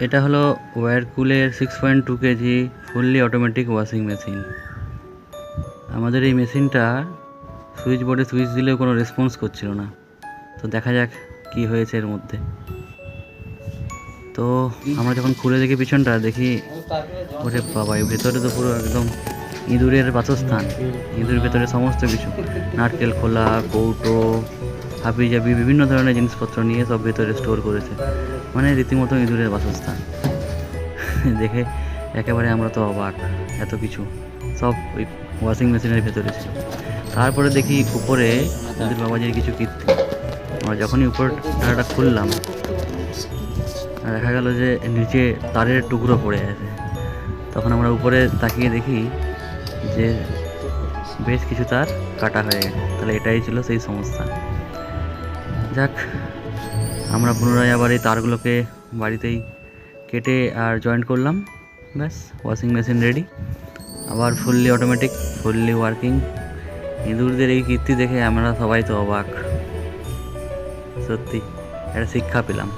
এটা হলো ওয়ারকুলের 6.2 KG fully automatic washing machine. আমাদের এই মেশিনটা সুইচ বোর্ডে সুইচ দিলেও কোনো রেসপন্স করছিল না। তো দেখা যাক কি হয়েছে এর মধ্যে। তো আমরা যখন খুলে দেখি পিছনটা, দেখি ওরে বাবা, এই ভেতরে তো পুরো একদম ইঁদুরের বাসস্থান। ইঁদুর ভেতরে সমস্ত কিছু, নারকেল খোলা, কৌটো, হাবিজাবি বিভিন্ন ধরনের জিনিসপত্র নিয়ে সব ভেতরে স্টোর করেছে। মানে রীতিমতো ইঁদুরের বাসস্থান। দেখে একেবারে আমরা তো অবাক, এত কিছু সব ওই ওয়াশিং মেশিনের ভেতরে ছিল। তারপরে দেখি উপরে ইঁদুর বাবাজির কিছু কীর্তি। আমরা যখনই উপর ঢাকাটা খুললাম, দেখা গেল যে নিচে তারের টুকরো পড়ে আছে। তখন আমরা উপরে তাকিয়ে দেখি যে বেশ কিছু তার কাটা হয়ে গেছে। তাহলে এটাই ছিল সেই সমস্যা। যাক, আমরা পুনরায় আবার এই তারগুলোকে বাড়িতেই কেটে আর জয়েন্ট করলাম। ব্যাস, ওয়াশিং মেশিন রেডি, আবার ফুললি অটোমেটিক, ফুললি ওয়ার্কিং। ইঁদুরদের এই কীর্তি দেখে আমরা সবাই তো অবাক। সত্যি একটা শিক্ষা পেলাম।